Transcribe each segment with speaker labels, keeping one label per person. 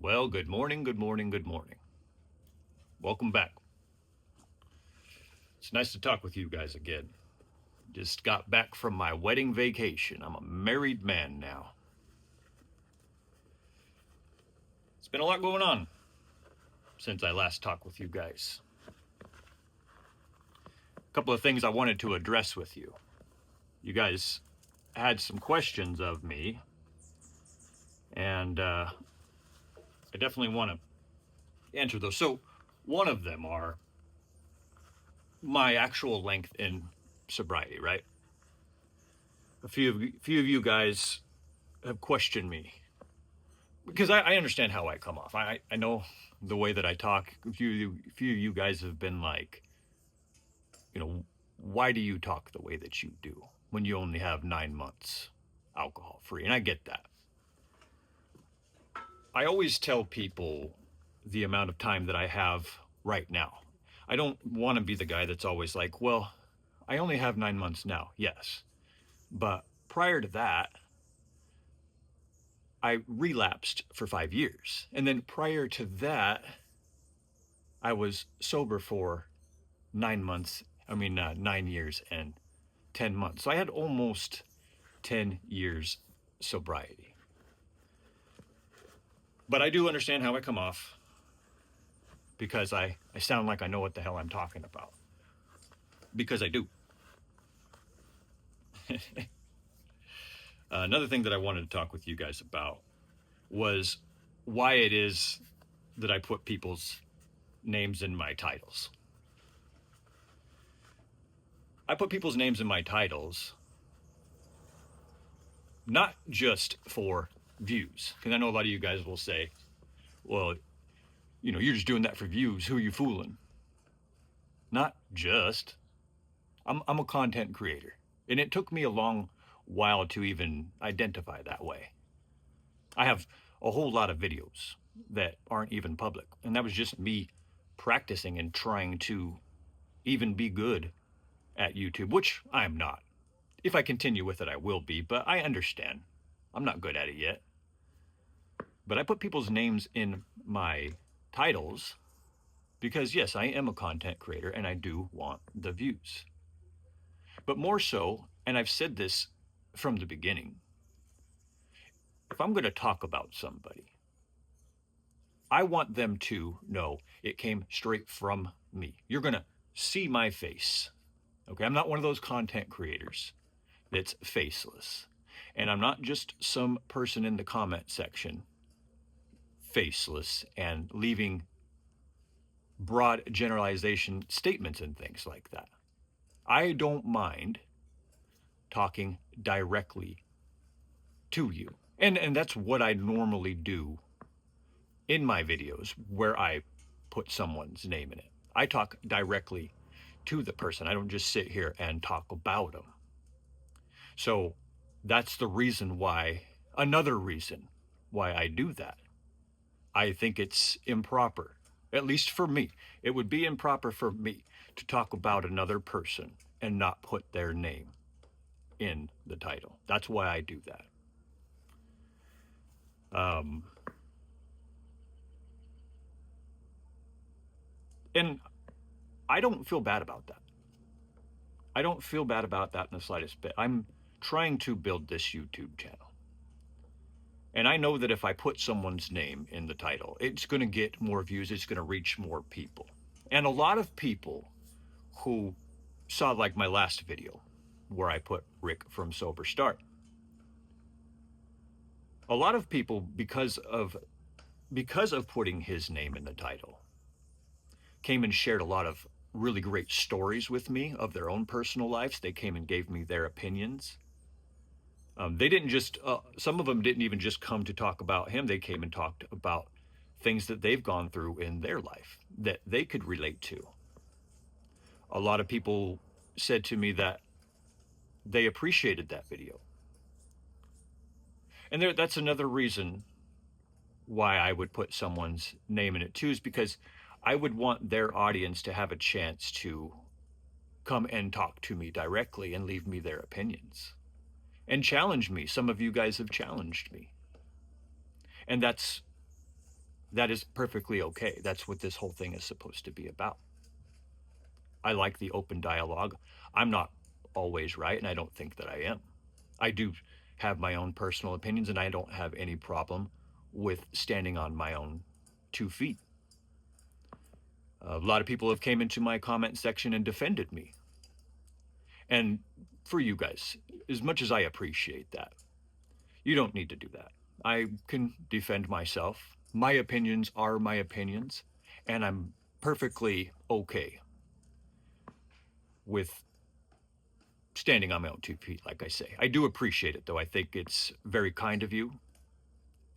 Speaker 1: Well, good morning, good morning, good morning. Welcome back. It's nice to talk with you guys again. Just got back from my wedding vacation. I'm a married man now. It's been a lot going on since I last talked with you guys. A couple of things I wanted to address with you. You guys had some questions of me, and I definitely want to answer those. So, one of them are my actual length in sobriety, right? A few of you guys have questioned me because I understand how I come off. I know the way that I talk. A few of you guys have been like, why do you talk the way that you do when you only have 9 months alcohol free? And I get that. I always tell people the amount of time that I have right now. I don't want to be the guy that's always like, well, I only have 9 months now. Yes. But prior to that, I relapsed for 5 years. And then prior to that, I was sober for 9 months. 9 years and 10 months. So I had almost 10 years sobriety. But I do understand how I come off because I sound like I know what the hell I'm talking about. Because I do. Another thing that I wanted to talk with you guys about was why it is that I put people's names in my titles. I put people's names in my titles not just for views, because I know a lot of you guys will say, well, you're just doing that for views. Who are you fooling? Not just. I'm a content creator, and it took me a long while to even identify that way. I have a whole lot of videos that aren't even public, and that was just me practicing and trying to even be good at YouTube, which I'm not. If I continue with it, I will be, but I understand. I'm not good at it yet. But I put people's names in my titles because, yes, I am a content creator and I do want the views. But more so, and I've said this from the beginning, if I'm going to talk about somebody, I want them to know it came straight from me. You're going to see my face. Okay, I'm not one of those content creators that's faceless. And I'm not just some person in the comment section faceless and leaving broad generalization statements and things like that. I don't mind talking directly to you. And that's what I normally do in my videos where I put someone's name in it. I talk directly to the person. I don't just sit here and talk about them. So that's the reason why, another reason why I do that. I think it's improper, at least for me. It would be improper for me to talk about another person and not put their name in the title. That's why I do that. And I don't feel bad about that. I don't feel bad about that in the slightest bit. I'm trying to build this YouTube channel. And I know that if I put someone's name in the title, it's going to get more views. It's going to reach more people. And a lot of people who saw like my last video where I put Rick from Sober Start. A lot of people, because of putting his name in the title, came and shared a lot of really great stories with me of their own personal lives. They came and gave me their opinions. They didn't just, some of them didn't even just come to talk about him. They came and talked about things that they've gone through in their life that they could relate to. A lot of people said to me that they appreciated that video. And that's another reason why I would put someone's name in it too, is because I would want their audience to have a chance to come and talk to me directly and leave me their opinions and challenge me. Some of you guys have challenged me. And that's That is perfectly okay. That's what this whole thing is supposed to be about. I like the open dialogue. I'm not always right, and I don't think that I am. I do have my own personal opinions, and I don't have any problem with standing on my own 2 feet. A lot of people have came into my comment section and defended me. And for you guys, as much as I appreciate that, you don't need to do that. I can defend myself. My opinions are my opinions, and I'm perfectly okay with standing on my own 2 feet, like I say. I do appreciate it, though. I think it's very kind of you,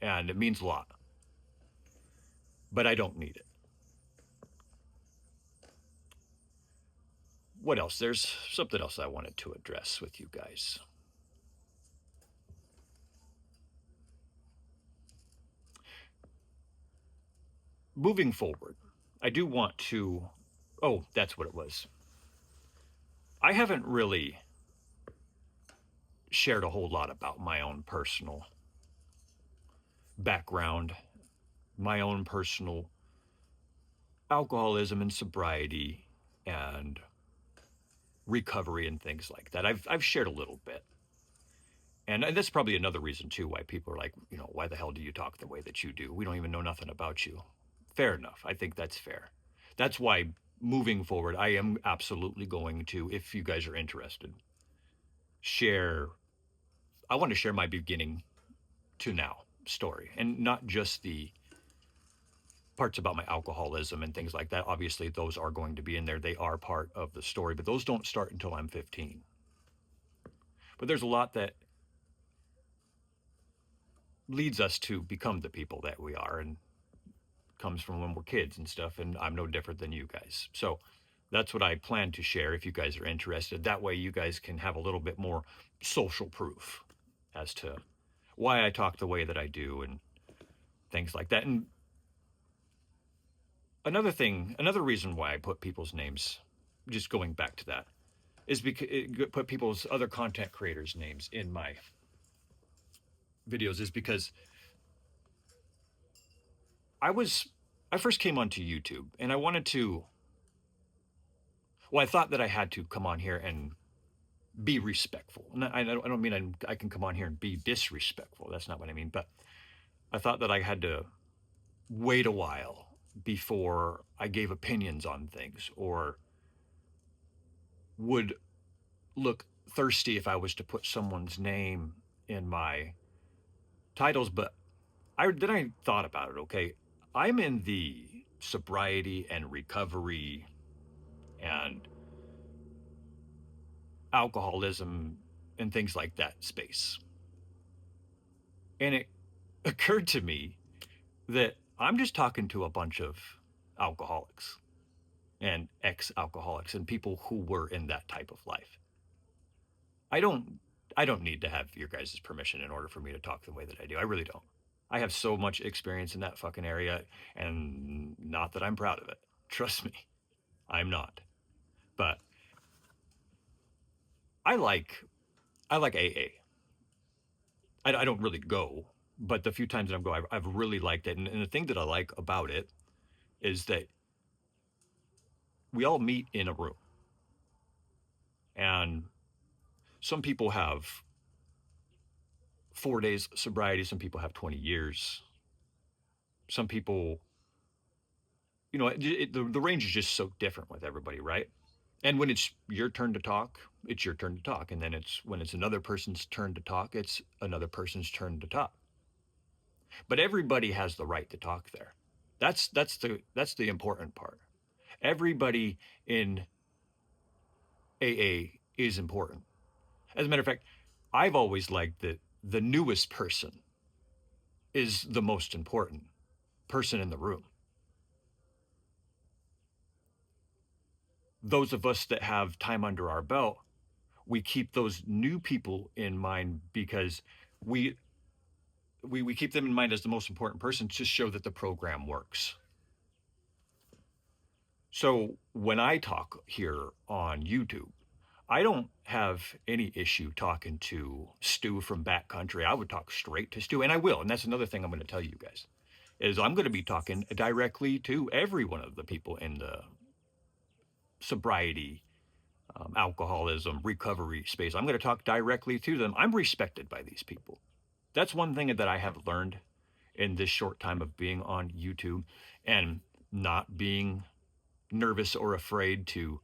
Speaker 1: and it means a lot. But I don't need it. What else? There's something else I wanted to address with you guys. Moving forward, I do want to. Oh, that's what it was. I haven't really shared a whole lot about my own personal background, my own personal alcoholism and sobriety and recovery and things like that. I've shared a little bit. And that's probably another reason too why people are like, why the hell do you talk the way that you do? We don't even know nothing about you. Fair enough. I think that's fair. That's why moving forward, I am absolutely going to, if you guys are interested, share. I want to share my beginning to now story, and not just the parts about my alcoholism and things like that. Obviously, those are going to be in there. They are part of the story, but those don't start until I'm 15. But there's a lot that leads us to become the people that we are, and comes from when we're kids and stuff. And I'm no different than you guys. So that's what I plan to share if you guys are interested. That way, you guys can have a little bit more social proof as to why I talk the way that I do and things like that. And another reason why I put people's names, just going back to that, is because it put people's other content creators' names in my videos, is because I first came onto YouTube and I wanted to, well, I thought that I had to come on here and be respectful. And I don't mean I can come on here and be disrespectful. That's not what I mean. But I thought that I had to wait a while before I gave opinions on things, or would look thirsty if I was to put someone's name in my titles. But then I thought about it. Okay, I'm in the sobriety and recovery and alcoholism and things like that space. And it occurred to me that I'm just talking to a bunch of alcoholics and ex-alcoholics and people who were in that type of life. I don't I don't need to have your guys' permission in order for me to talk the way that I do. I really don't. I have so much experience in that fucking area, and not that I'm proud of it. Trust me, I'm not. But I like AA. I don't really go, but the few times that I'm going, I've really liked it. And the thing that I like about it is that we all meet in a room, and some people have 4 days sobriety, some people have 20 years, some people, the range is just so different with everybody, right? And when it's your turn to talk, it's your turn to talk. And then when it's another person's turn to talk, it's another person's turn to talk. But everybody has the right to talk there. That's the important part. Everybody in AA is important. As a matter of fact, I've always liked that the newest person is the most important person in the room. Those of us that have time under our belt, we keep those new people in mind, because we we keep them in mind as the most important person to show that the program works. So when I talk here on YouTube, I don't have any issue talking to Stu from backcountry. I would talk straight to Stu, and I will. And that's another thing I'm going to tell you guys. is I'm going to be talking directly to every one of the people in the sobriety, alcoholism, recovery space. I'm going to talk directly to them. I'm respected by these people. That's one thing that I have learned in this short time of being on YouTube and not being nervous or afraid to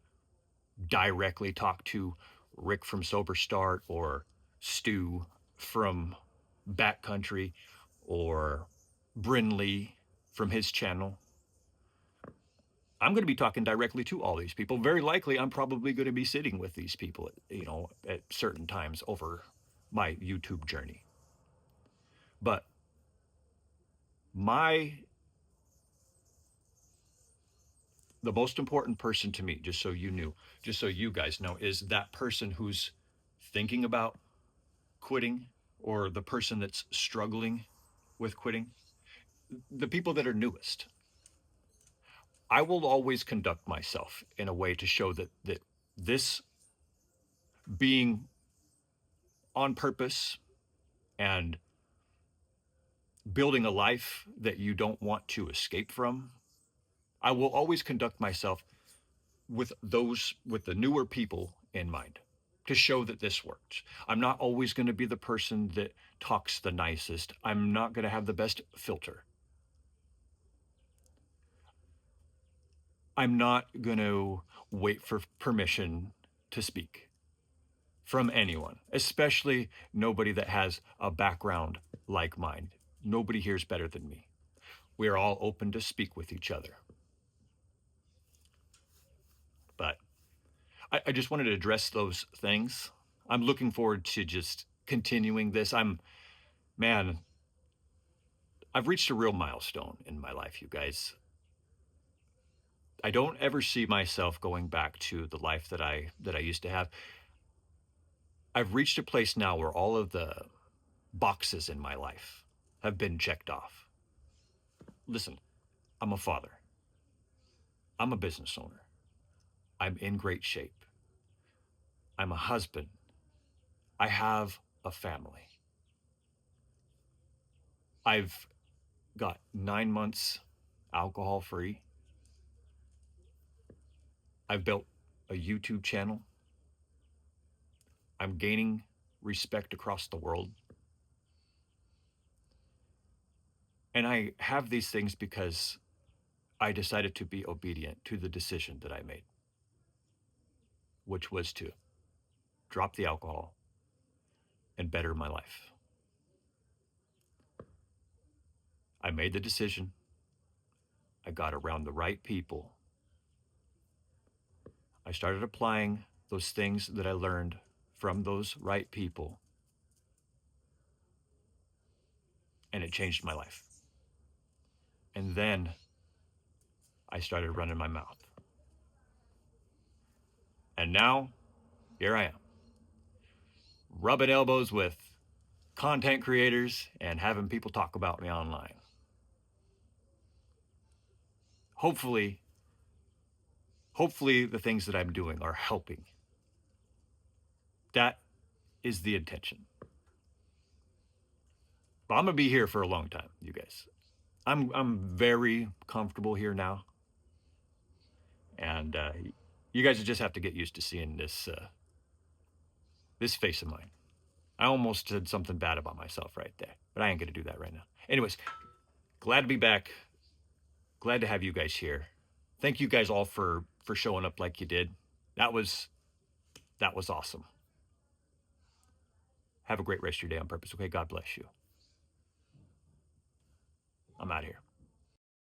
Speaker 1: directly talk to Rick from Sober Start or Stu from Backcountry or Brinley from his channel. I'm going to be talking directly to all these people. Very likely, I'm probably going to be sitting with these people, at certain times over my YouTube journey. But my the most important person to me, just so you guys know, is that person who's thinking about quitting or the person that's struggling with quitting, the people that are newest. I will always conduct myself in a way to show that this being on purpose and building a life that you don't want to escape from, I will always conduct myself with the newer people in mind to show that this works. I'm not always going to be the person that talks the nicest. I'm not going to have the best filter. I'm not going to wait for permission to speak from anyone, especially nobody that has a background like mine. Nobody here is better than me. We are all open to speak with each other. But I just wanted to address those things. I'm looking forward to just continuing this. Man, I've reached a real milestone in my life, you guys. I don't ever see myself going back to the life that I used to have. I've reached a place now where all of the boxes in my life have been checked off. Listen, I'm a father. I'm a business owner. I'm in great shape. I'm a husband. I have a family. I've got 9 months alcohol free. I've built a YouTube channel. I'm gaining respect across the world. And I have these things because I decided to be obedient to the decision that I made, which was to drop the alcohol and better my life. I made the decision. I got around the right people. I started applying those things that I learned from those right people, and it changed my life. And then I started running my mouth. And now, here I am, rubbing elbows with content creators and having people talk about me online. Hopefully, hopefully the things that I'm doing are helping. That is the intention. But I'm gonna be here for a long time, you guys. I'm very comfortable here now, and you guys just have to get used to seeing this face of mine. I almost said something bad about myself right there, but I ain't gonna do that right now. Anyways, glad to be back. Glad to have you guys here. Thank you guys all for showing up like you did. That was awesome. Have a great rest of your day on purpose. Okay, God bless you. I'm out of here.